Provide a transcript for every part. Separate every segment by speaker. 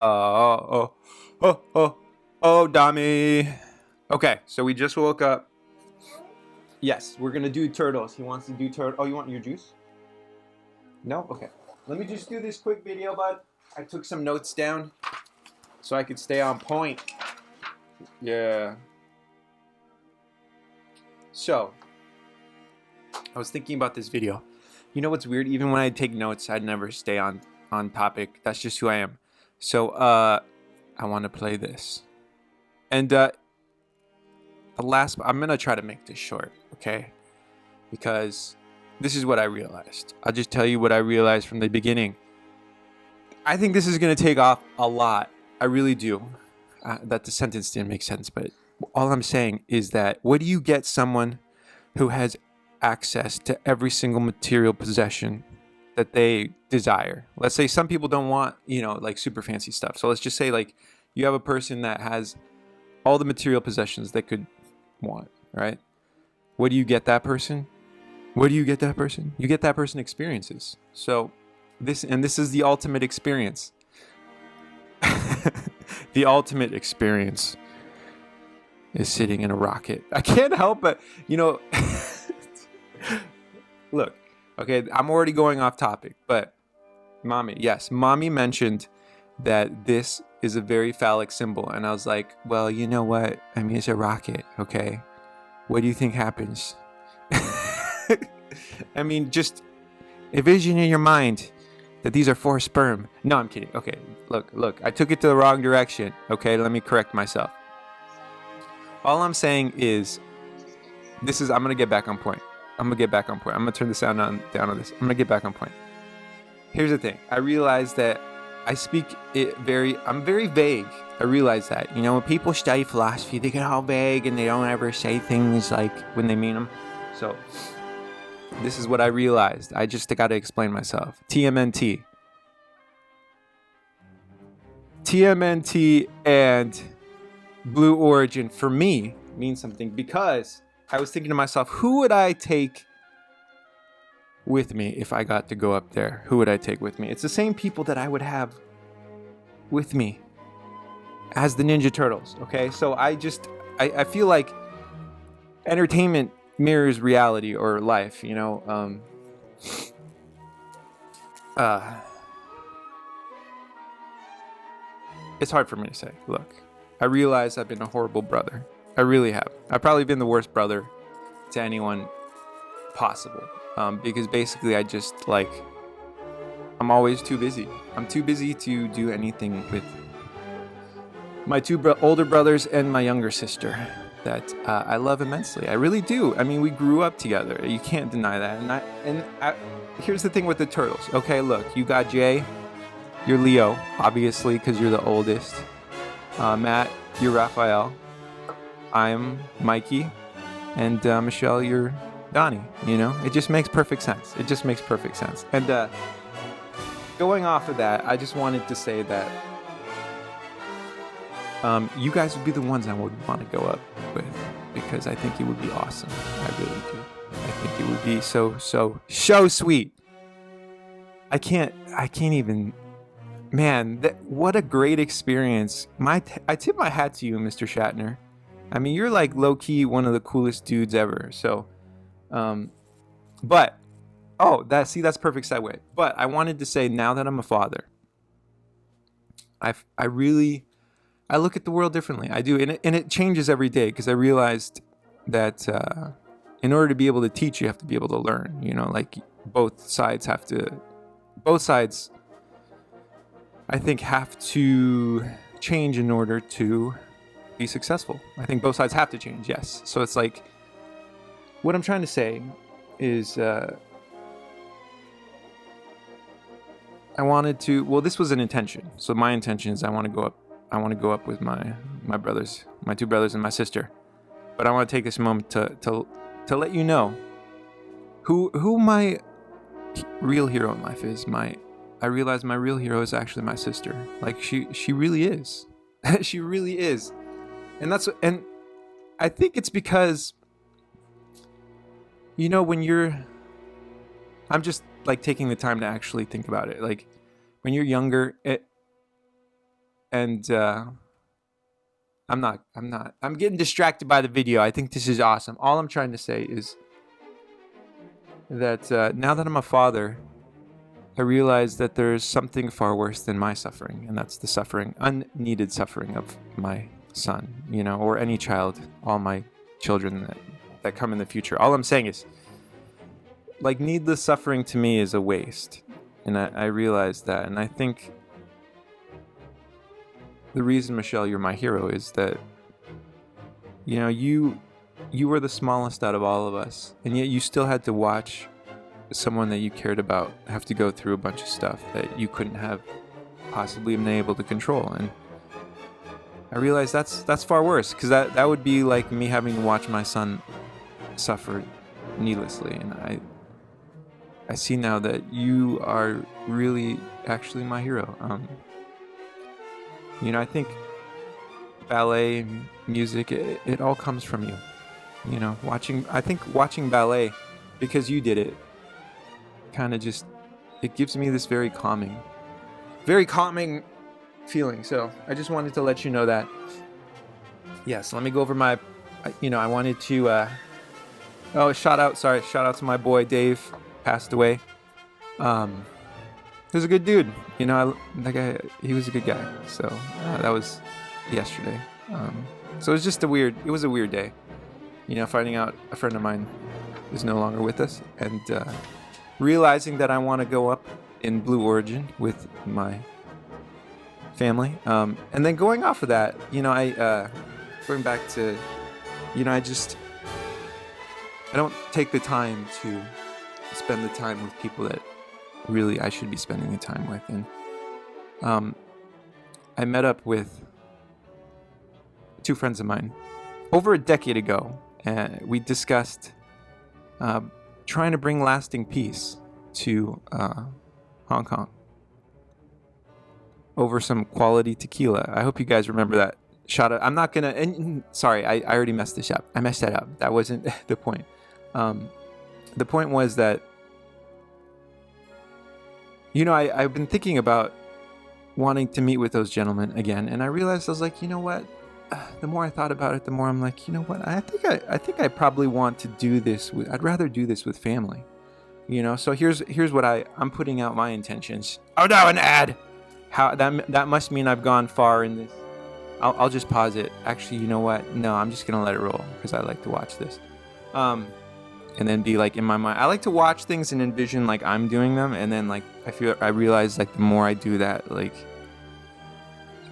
Speaker 1: Oh, oh, oh, oh, Dami. Okay, so we just woke up. Yes, we're gonna do turtles. He wants to do turtle. Oh, you want your juice? No? Okay. Let me just do this quick video, bud. I took some notes down so I could stay on point. Yeah. So, I was thinking about this video. You know what's weird? Even when I take notes, I'd never stay on topic. That's just who I am. So, I want to play this. And I'm gonna try to make this short, okay? Because this is what I realized. I'll just tell you what I realized from the beginning. I think this is gonna take off a lot. I really do. That the sentence didn't make sense, but all I'm saying is that what do you get someone who has access to every single material possession that they desire? Let's say some people don't want, like super fancy stuff. So let's just say like you have a person that has all the material possessions they could want, right? What do you get that person? What do you get that person? You get that person experiences. So this is the ultimate experience. The ultimate experience is sitting in a rocket. I can't help but, look, okay, I'm already going off topic, but mommy mentioned that this is a very phallic symbol. And I was like, well, you know what? I mean, it's a rocket, okay? What do you think happens? I mean, just envision in your mind that these are 4 sperm. No, I'm kidding. Okay, look, I took it to the wrong direction. Okay, let me correct myself. All I'm saying is, I'm going to get back on point. I'm going to turn the sound down on this. I'm going to get back on point. Here's the thing. I realize that I'm very vague. I realize that. When people study philosophy, they get all vague and they don't ever say things like when they mean them. So, this is what I realized. I just got to explain myself. TMNT. TMNT and Blue Origin for me means something because I was thinking to myself, who would I take with me if I got to go up there? Who would I take with me? It's the same people that I would have with me as the Ninja Turtles, okay? So I feel like entertainment mirrors reality or life, it's hard for me to say. Look, I realize I've been a horrible brother. I really have. I've probably been the worst brother to anyone possible. Because basically I'm always too busy. I'm too busy to do anything with my 2 older brothers and my younger sister that I love immensely. I really do. I mean, we grew up together. You can't deny that. Here's the thing with the turtles. Okay, look, you got Jay. You're Leo, obviously, because you're the oldest. Matt, you're Raphael. I'm Mikey. And Michelle, you're Donnie. It just makes perfect sense. And going off of that, I just wanted to say that you guys would be the ones I would want to go up with because I think it would be awesome. I really do. I think it would be so sweet. I can't even. Man, what a great experience. I tip my hat to you, Mr. Shatner. I mean, you're like low-key one of the coolest dudes ever. So, that's perfect segue. But I wanted to say, now that I'm a father, I look at the world differently. I do, and it changes every day because I realized that in order to be able to teach, you have to be able to learn. Like both sides, I think, have to change in order to be successful. I think both sides have to change, yes. So it's like, what I'm trying to say is, this was an intention. So my intention is I want to go up with my brothers, my 2 brothers and my sister. But I want to take this moment to let you know who my real hero in life is. I realize my real hero is actually my sister. Like she really is. She really is. And I think it's because I'm just like taking the time to actually think about it. Like when you're younger, And I'm getting distracted by the video. I think this is awesome. All I'm trying to say is that now that I'm a father, I realize that there's something far worse than my suffering, and that's the suffering, unneeded suffering of my son, or any child, all my children that come in the future. All I'm saying is, like, needless suffering to me is a waste. And I realize that. And I think the reason, Michelle, you're my hero is that, you were the smallest out of all of us. And yet you still had to watch someone that you cared about have to go through a bunch of stuff that you couldn't have possibly been able to control. And I realize that's far worse, because that would be like me having to watch my son suffer needlessly. And I see now that you are really actually my hero. I think ballet, music, it all comes from you. I think watching ballet, because you did it, kind of it gives me this very calming feeling. So I just wanted to let you know that. Yes, let me go over my, I wanted to, shout out to my boy Dave, passed away. He was a good dude. That guy, he was a good guy. So that was yesterday. So it was a weird day. Finding out a friend of mine is no longer with us, and realizing that I want to go up in Blue Origin with my family. And then going off of that, going back to, I don't take the time to spend the time with people that really I should be spending the time with. And I met up with two friends of mine over a decade ago, and we discussed trying to bring lasting peace to Hong Kong over some quality tequila. I hope you guys remember that. Shout out. I'm not gonna. Sorry, I already messed this up. I messed that up. That wasn't the point. The point was that, I've been thinking about wanting to meet with those gentlemen again, and I realized I was like, you know what? The more I thought about it, the more I'm like, you know what? I think I probably want to do this with. I'd rather do this with family, So here's what I'm putting out my intentions. Oh no, an ad. How that must mean I've gone far in this. I'll just pause it. Actually, you know what? No, I'm just gonna let it roll because I like to watch this. And then be like in my mind. I like to watch things and envision like I'm doing them, and then like I realize like the more I do that, like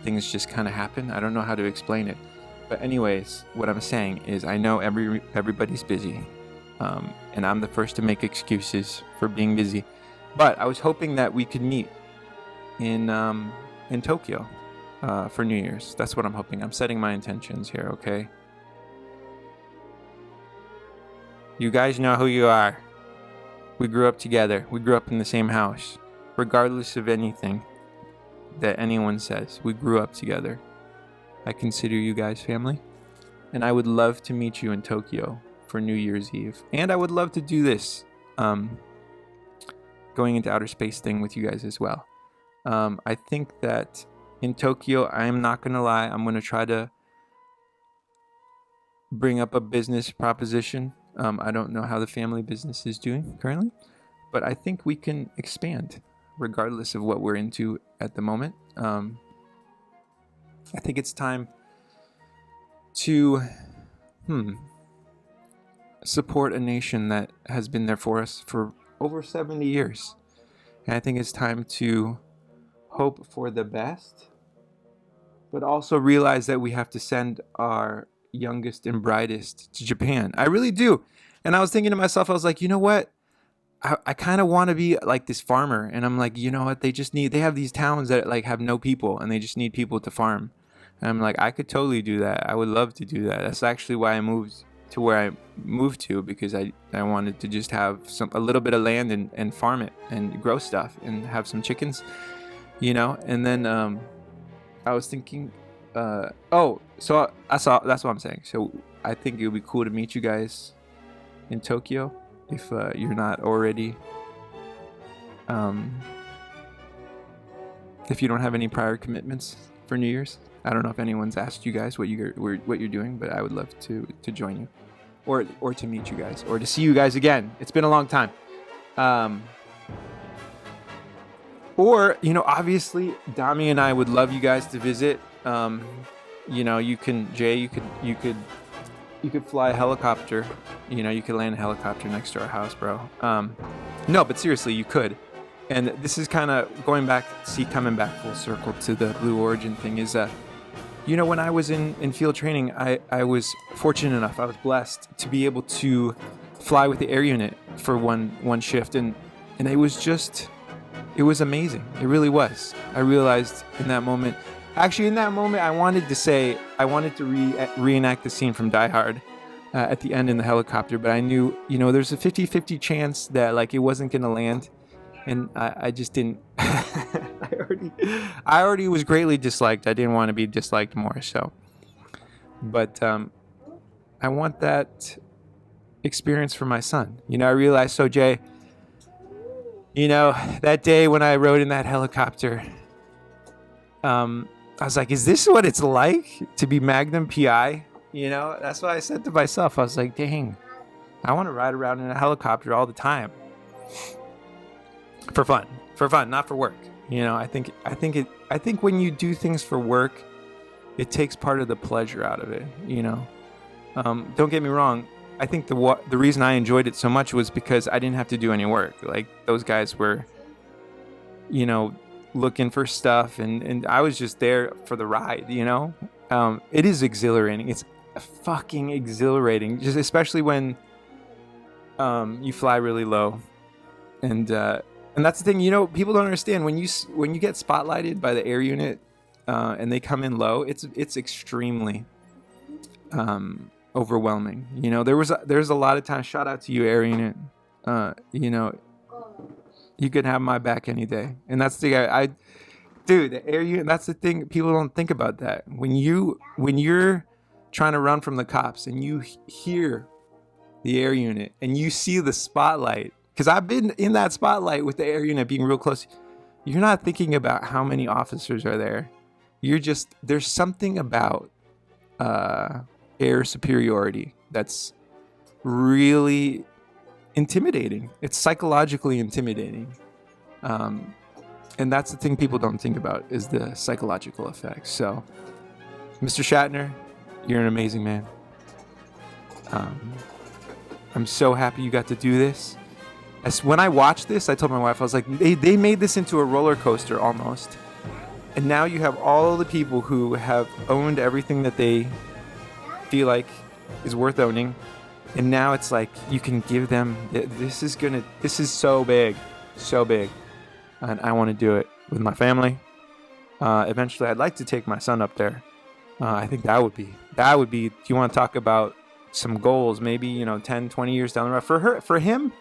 Speaker 1: things just kind of happen. I don't know how to explain it. But anyways, what I'm saying is I know everybody's busy. And I'm the first to make excuses for being busy. But I was hoping that we could meet in Tokyo for New Year's. That's what I'm hoping. I'm setting my intentions here, okay? You guys know who you are. We grew up together. We grew up in the same house. Regardless of anything that anyone says, we grew up together. I consider you guys family. And I would love to meet you in Tokyo for New Year's Eve. And I would love to do this going into outer space thing with you guys as well. I think that in Tokyo, I'm not going to lie, I'm going to try to bring up a business proposition. I don't know how the family business is doing currently, but I think we can expand regardless of what we're into at the moment. I think it's time to support a nation that has been there for us for over 70 years. And I think it's time to hope for the best, but also realize that we have to send our youngest and brightest to Japan. I really do. And I was thinking to myself, I was like, you know what? I kind of want to be like this farmer. And I'm like, you know what? They have these towns that like have no people and they just need people to farm. And I'm like, I could totally do that. I would love to do that. That's actually why I moved to where I moved to, because I wanted to just have a little bit of land and farm it and grow stuff and have some chickens, And then I was thinking, so that's what I'm saying. So I think it would be cool to meet you guys in Tokyo if you're not already, if you don't have any prior commitments. for New Year's. I don't know if anyone's asked you guys what you're doing, but I would love to join you, or to meet you guys, or to see you guys again. It's been a long time. Or, obviously, Dami and I would love you guys to visit. You could fly a helicopter. You could land a helicopter next to our house, bro. No, but seriously, you could. And this is kind of coming back full circle to the Blue Origin thing is when I was in field training, I was fortunate enough, I was blessed to be able to fly with the air unit for one shift. And it was amazing. It really was. I realized in that moment, I wanted to reenact the scene from Die Hard at the end in the helicopter, but I knew, there's a 50-50 chance that it wasn't going to land. And I just didn't, I already was greatly disliked. I didn't want to be disliked more. So, but I want that experience for my son. I realized, so Jay, that day when I rode in that helicopter, I was like, is this what it's like to be Magnum PI? That's what I said to myself. I was like, dang, I want to ride around in a helicopter all the time. For fun, not for work. I think when you do things for work, it takes part of the pleasure out of it. Don't get me wrong. I think the reason I enjoyed it so much was because I didn't have to do any work. Like those guys were, looking for stuff, and I was just there for the ride. It is exhilarating. It's fucking exhilarating, just especially when you fly really low, and that's the thing. People don't understand when you get spotlighted by the air unit and they come in low. It's extremely overwhelming. There's a lot of times. Shout out to you, air unit. You could have my back any day. And that's the guy. The air unit. That's the thing. People don't think about that. When you're trying to run from the cops and you hear the air unit and you see the spotlight, because I've been in that spotlight with the air unit being real close. You're not thinking about how many officers are there. There's something about air superiority that's really intimidating. It's psychologically intimidating. And that's the thing people don't think about is the psychological effects. So, Mr. Shatner, you're an amazing man. I'm so happy you got to do this. When I watched this, I told my wife, I was like, they made this into a roller coaster almost. And now you have all the people who have owned everything that they feel like is worth owning. And now it's like you can give them, this is so big. And I want to do it with my family. Eventually, I'd like to take my son up there. I think that would be, if you want to talk about some goals, maybe, 10, 20 years down the road. For him,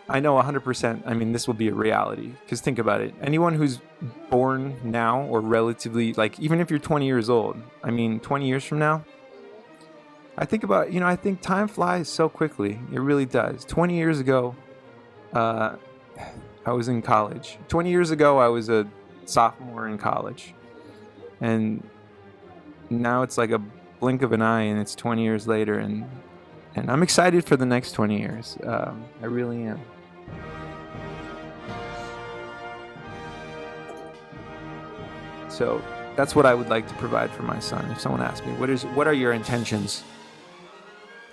Speaker 1: I know 100%. I mean, this will be a reality. Because think about it. Anyone who's born now or relatively, even if you're 20 years old, 20 years from now, I think about, I think time flies so quickly. It really does. 20 years ago, I was in college. 20 years ago, I was a sophomore in college. And now it's like a blink of an eye and it's 20 years later. And I'm excited for the next 20 years. I really am. So that's what I would like to provide for my son. If someone asks me, what are your intentions?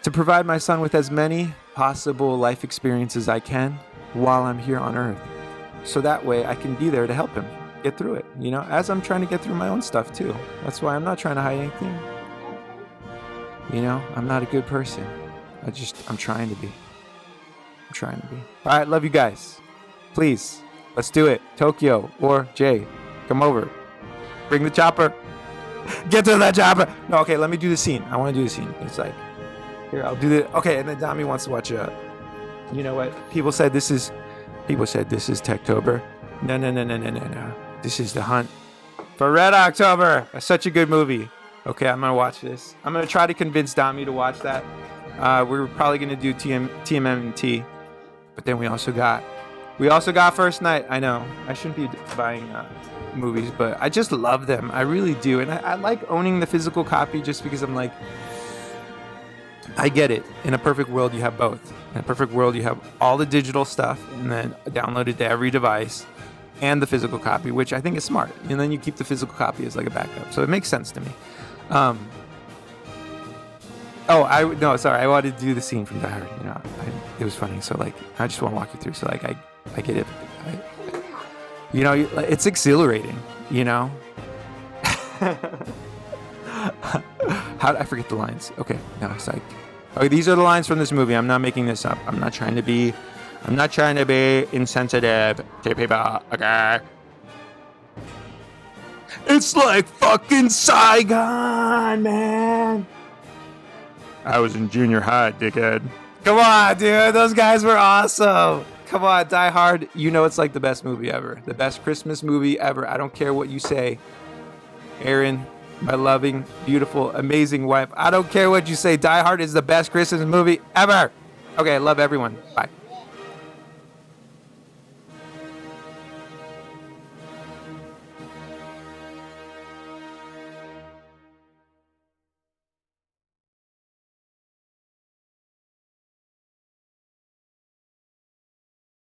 Speaker 1: To provide my son with as many possible life experiences I can while I'm here on Earth. So that way I can be there to help him get through it, as I'm trying to get through my own stuff too. That's why I'm not trying to hide anything. I'm not a good person. I'm trying to be. All right, love you guys. Please, let's do it. Tokyo or Jay, come over. Bring the chopper. Get to that chopper. No, okay, let me do the scene. I want to do the scene. It's like, here, I'll do the. Okay, and then Dami wants to watch you know what? People said this is Techtober. No. This is the hunt for Red October. That's such a good movie. Okay, I'm gonna watch this. I'm gonna try to convince Dami to watch that. We're probably gonna do TMNT, but then we also got First Night. I know I shouldn't be buying movies, but I just love them. I really do. And I like owning the physical copy just because I'm like, I get it. In a perfect world, you have both. In a perfect world, you have all the digital stuff and then downloaded to every device and the physical copy, which I think is smart. And then you keep the physical copy as like a backup. So it makes sense to me. I wanted to do the scene from Die Hard. You know, it was funny. So like, I just want to walk you through. So like, I get it. You know, it's exhilarating, you know? I forget the lines. Okay, no, it's like, okay, these are the lines from this movie. I'm not making this up. I'm not trying to be insensitive to people, okay? It's like fucking Saigon, man. I was in junior high, dickhead. Come on, dude. Those guys were awesome. Come on, Die Hard. You know it's like the best movie ever. The best Christmas movie ever. I don't care what you say. Aaron, my loving, beautiful, amazing wife. I don't care what you say. Die Hard is the best Christmas movie ever. Okay, I love everyone. Bye.